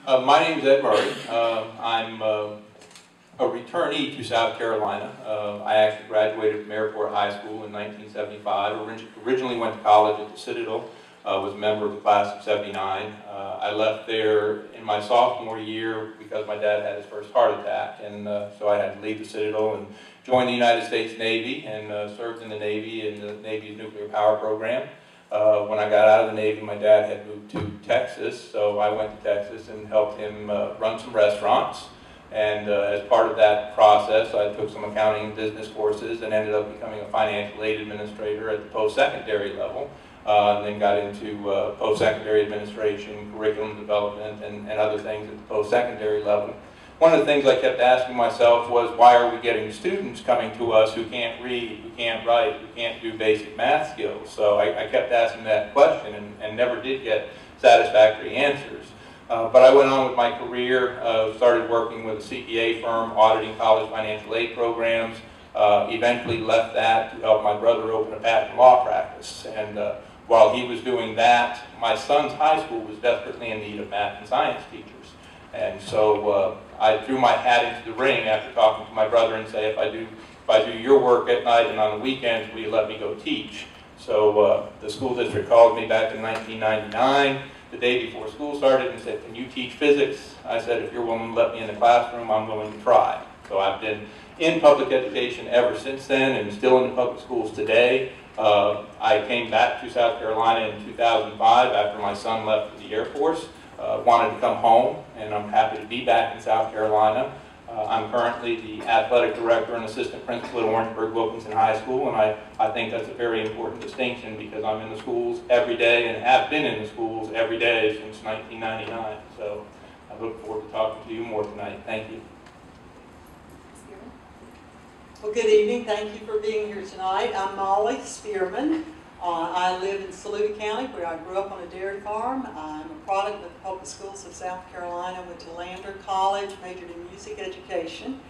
My name is Ed Murray. I'm a returnee to South Carolina. I actually graduated from Airport High School in 1975. Originally went to college at the Citadel. Was a member of the class of '79. I left there in my sophomore year because my dad had his first heart attack, and so I had to leave the Citadel and join the United States Navy, and served in the Navy in the Navy's nuclear power program. When I got out of the Navy, my dad had moved to Texas, so I went to Texas and helped him run some restaurants. And as part of that process, I took some accounting and business courses and ended up becoming a financial aid administrator at the post-secondary level. Then got into post-secondary administration, curriculum development, and other things at the post-secondary level. One of the things I kept asking myself was, why are we getting students coming to us who can't read, who can't write, who can't do basic math skills? So I kept asking that question and never did get satisfactory answers. But I went on with my career, started working with a CPA firm, auditing college financial aid programs, eventually left that to help my brother open a patent law practice. And while he was doing that, my son's high school was desperately in need of math and science teachers. And so I threw my hat into the ring after talking to my brother and say, if I do your work at night and on the weekends, will you let me go teach? So the school district called me back in 1999, the day before school started, and said, can you teach physics? I said, if you're willing to let me in the classroom, I'm willing to try. So I've been in public education ever since then, and still in the public schools today. I came back to South Carolina in 2005 after my son left for the Air Force. Wanted to come home, and I'm happy to be back in South Carolina. I'm currently the athletic director and assistant principal at Orangeburg-Wilkinson High School, and I think that's a very important distinction because I'm in the schools every day and have been in the schools every day since 1999. So I look forward to talking to you more tonight. Thank you. Well, good evening. Thank you for being here tonight. I'm Molly Spearman. I live in Saluda County, where I grew up on a dairy farm. I'm a product of the public schools of South Carolina. Went to Lander College, majored in music education.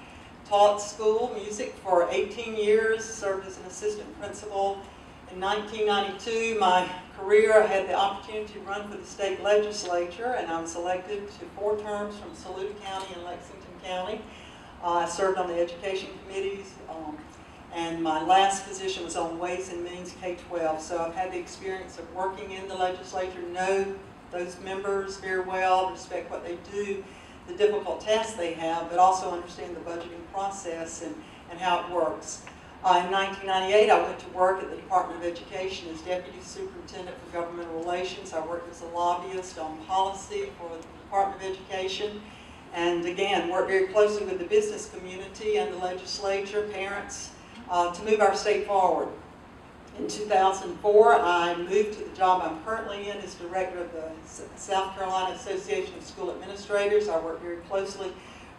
Taught school music for 18 years, served as an assistant principal. In 1992, my career, I had the opportunity to run for the state legislature, and I was elected to 4 terms from Saluda County and Lexington County. I served on the education committees, and my last position was on Ways and Means K-12. So I've had the experience of working in the legislature, know those members very well, respect what they do, the difficult tasks they have, but also understand the budgeting process and how it works. In 1998, I went to work at the Department of Education as Deputy Superintendent for Governmental Relations. I worked as a lobbyist on policy for the Department of Education. And again, work very closely with the business community and the legislature, parents, to move our state forward. In 2004, I moved to the job I'm currently in as director of the South Carolina Association of School Administrators. I work very closely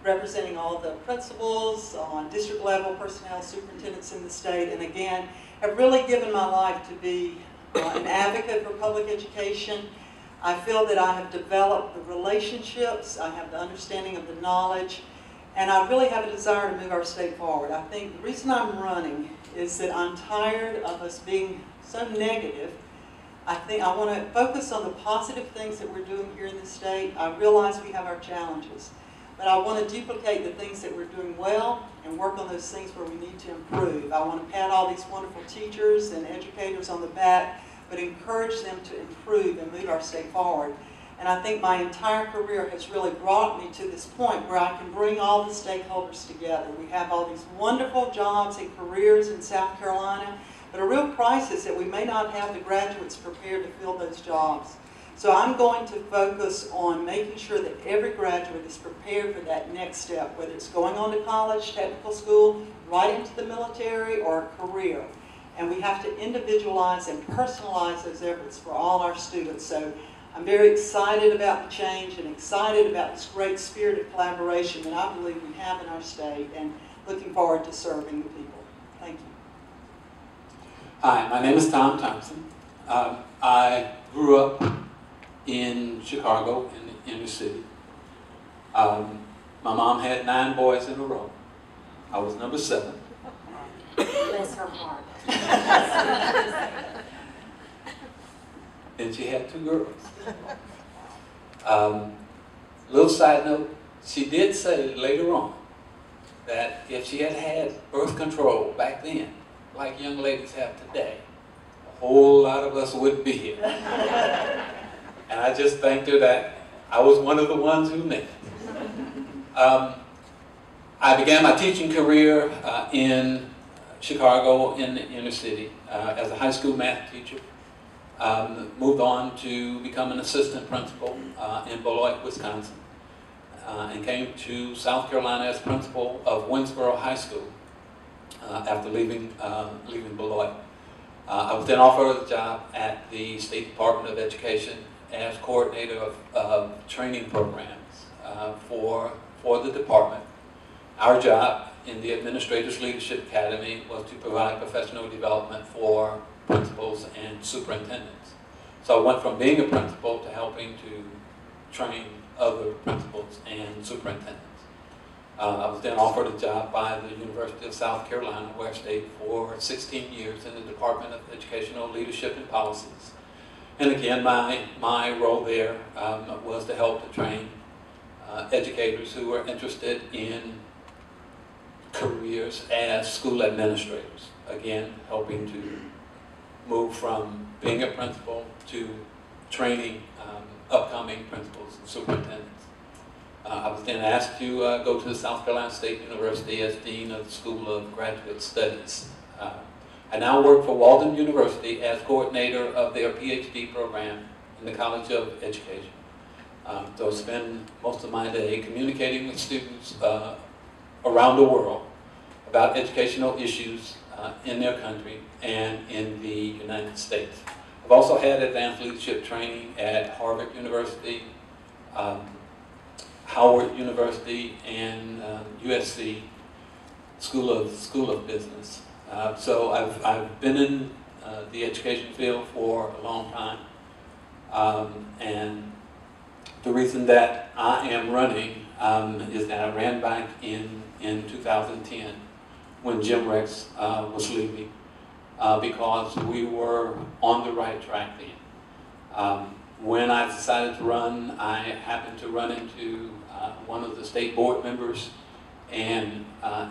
representing all the principals on district level, personnel, superintendents in the state, and again, have really given my life to be an advocate for public education. I feel that I have developed the relationships, I have the understanding of the knowledge, and I really have a desire to move our state forward. I think the reason I'm running is that I'm tired of us being so negative. I think I want to focus on the positive things that we're doing here in the state. I realize we have our challenges, but I want to duplicate the things that we're doing well and work on those things where we need to improve. I want to pat all these wonderful teachers and educators on the back, but encourage them to improve and move our state forward. And I think my entire career has really brought me to this point where I can bring all the stakeholders together. We have all these wonderful jobs and careers in South Carolina, but a real crisis that we may not have the graduates prepared to fill those jobs. So I'm going to focus on making sure that every graduate is prepared for that next step, whether it's going on to college, technical school, right into the military, or a career. And we have to individualize and personalize those efforts for all our students. So I'm very excited about the change and excited about this great spirit of collaboration that I believe we have in our state, and looking forward to serving the people. Thank you. Hi, my name is Tom Thompson. I grew up in Chicago, in the inner city. My mom had 9 boys in a row. I was number 7. Bless her heart. Then she had 2 girls. A little side note, she did say later on that if she had had birth control back then, like young ladies have today, a whole lot of us wouldn't be here. And I just thanked her that I was one of the ones who made it. I began my teaching career in Chicago in the inner city as a high school math teacher. Moved on to become an assistant principal in Beloit, Wisconsin, and came to South Carolina as principal of Winsboro High School after leaving Beloit. I was then offered a job at the State Department of Education as coordinator of training programs for the department. Our job in the Administrators Leadership Academy was to provide professional development for principals and superintendents. So I went from being a principal to helping to train other principals and superintendents. I was then offered a job by the University of South Carolina, where I stayed for 16 years in the Department of Educational Leadership and Policies. And again, my role there was to help to train educators who were interested in careers as school administrators. Again, helping to move from being a principal to training upcoming principals and superintendents. I was then asked to go to the South Carolina State University as Dean of the School of Graduate Studies. I now work for Walden University as coordinator of their PhD program in the College of Education. So I spend most of my day communicating with students around the world about educational issues in their country and in the United States. I've also had advanced leadership training at Harvard University, Howard University, and USC School of Business. So I've been in the education field for a long time, and the reason that I am running is that I ran back in 2010 when Jim Rex was leaving, because we were on the right track then. When I decided to run, I happened to run into one of the state board members and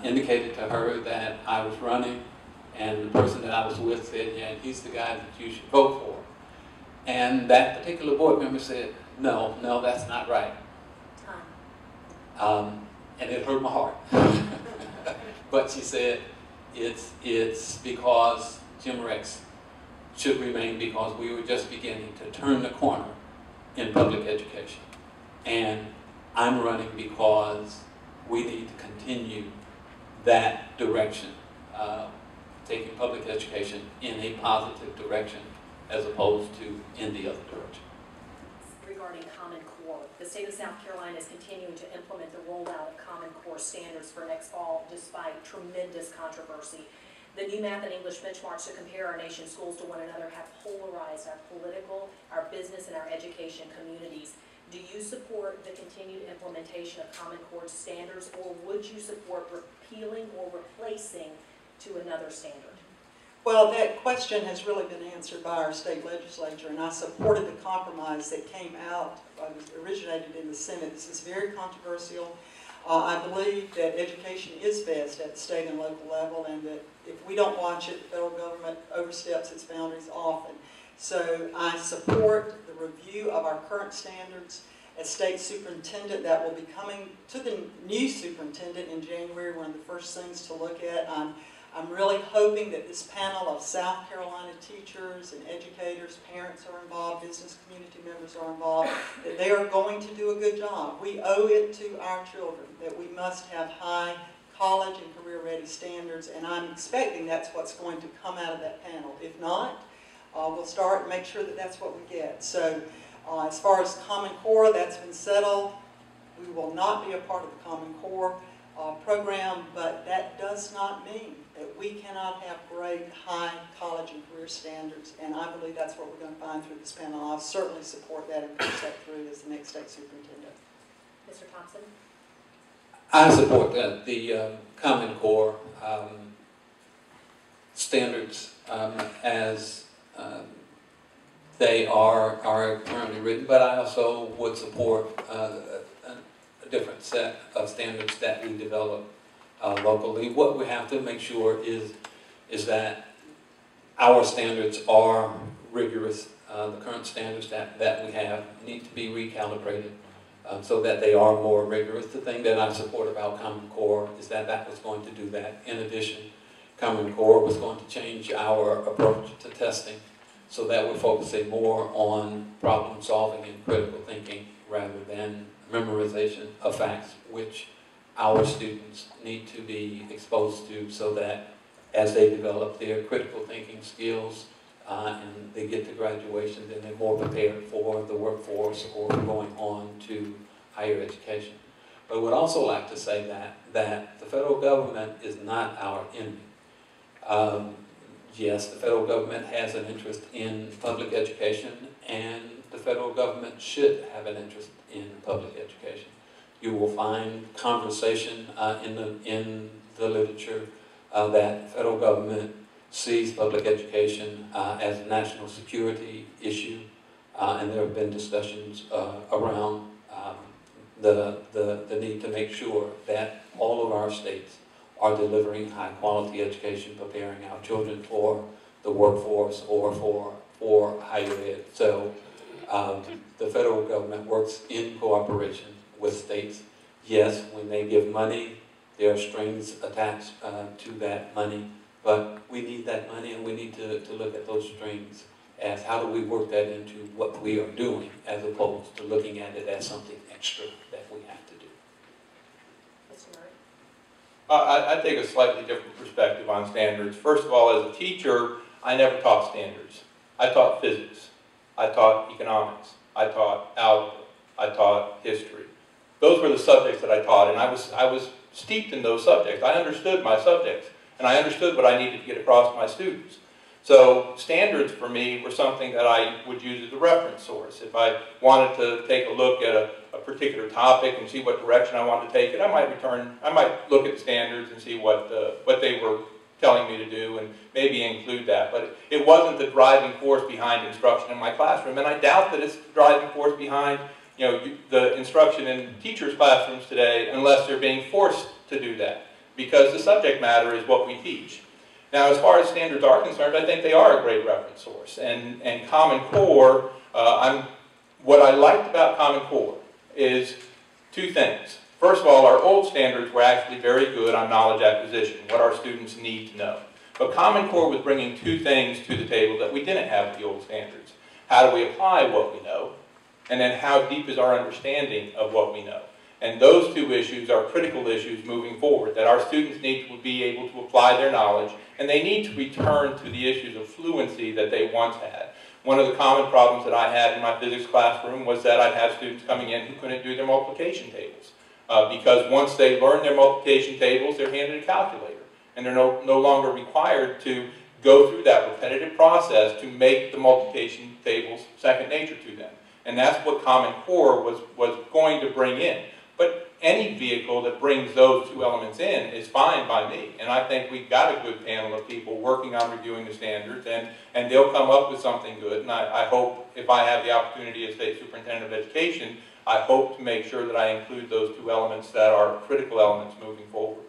indicated to her that I was running, and the person that I was with said, yeah, he's the guy that you should vote for. And that particular board member said, no, that's not right. And it hurt my heart. But she said, it's because Jim Rex should remain, because we were just beginning to turn the corner in public education. And I'm running because we need to continue that direction, taking public education in a positive direction as opposed to in the other direction. Regarding Common Core, the state of South Carolina is continuing to implement the rollout of Common Core standards for next fall despite tremendous controversy. The new math and English benchmarks to compare our nation's schools to one another have polarized our political, our business, and our education communities. Do you support the continued implementation of Common Core standards, or would you support repealing or replacing to another standard? Well, that question has really been answered by our state legislature, and I supported the compromise that came out, originated in the Senate. This is very controversial. I believe that education is best at the state and local level, and that if we don't watch it, the federal government oversteps its boundaries often. So I support the review of our current standards. As state superintendent, that will be coming to the new superintendent in January, one of the first things to look at. I'm really hoping that this panel of South Carolina teachers and educators, parents are involved, business community members are involved, that they are going to do a good job. We owe it to our children that we must have high college and career-ready standards, and I'm expecting that's what's going to come out of that panel. If not, we'll start and make sure that that's what we get. So as far as Common Core, that's been settled. We will not be a part of the Common Core program, but that does not mean that we cannot have great high college and career standards, and I believe that's what we're going to find through this panel. I'll certainly support that and push that through as the next state superintendent. Mr. Thompson? I support that. The Common Core standards as they are currently written, but I also would support different set of standards that we develop locally. What we have to make sure is that our standards are rigorous. The current standards that we have need to be recalibrated so that they are more rigorous. The thing that I support about Common Core is that that was going to do that. In addition, Common Core was going to change our approach to testing so that we're focusing more on problem solving and critical thinking rather than memorization of facts, which our students need to be exposed to so that as they develop their critical thinking skills and they get to graduation, then they're more prepared for the workforce or going on to higher education. But I would also like to say that the federal government is not our enemy. Yes, the federal government has an interest in public education, and the federal government should have an interest in public education. You will find conversation in the literature that the federal government sees public education as a national security issue, and there have been discussions around the need to make sure that all of our states are delivering high-quality education, preparing our children for the workforce or for higher ed. So the federal government works in cooperation with states. Yes, when they give money, there are strings attached to that money, but we need that money, and we need to look at those strings as how do we work that into what we are doing as opposed to looking at it as something extra that we have to do. Mr. Murray? I take a slightly different perspective on standards. First of all, as a teacher, I never taught standards. I taught physics. I taught economics. I taught algebra. I taught history. Those were the subjects that I taught, and I was steeped in those subjects. I understood my subjects, and I understood what I needed to get across to my students. So standards for me were something that I would use as a reference source. If I wanted to take a look at a particular topic and see what direction I wanted to take it, I might look at the standards and see what they were telling me to do and maybe include that. But it wasn't the driving force behind instruction in my classroom, and I doubt that it's the driving force behind the instruction in teachers' classrooms today unless they're being forced to do that, because the subject matter is what we teach. Now, as far as standards are concerned, I think they are a great reference source. And Common Core, what I liked about Common Core is two things. First of all, our old standards were actually very good on knowledge acquisition, what our students need to know. But Common Core was bringing two things to the table that we didn't have with the old standards. How do we apply what we know? And then how deep is our understanding of what we know? And those two issues are critical issues moving forward, that our students need to be able to apply their knowledge, and they need to return to the issues of fluency that they once had. One of the common problems that I had in my physics classroom was that I'd have students coming in who couldn't do their multiplication tables. Because once they learn their multiplication tables, they're handed a calculator, and they're no longer required to go through that repetitive process to make the multiplication tables second nature to them. And that's what Common Core was going to bring in. But any vehicle that brings those two elements in is fine by me. And I think we've got a good panel of people working on reviewing the standards, and they'll come up with something good. And I hope, if I have the opportunity as State Superintendent of Education, I hope to make sure that I include those two elements that are critical elements moving forward.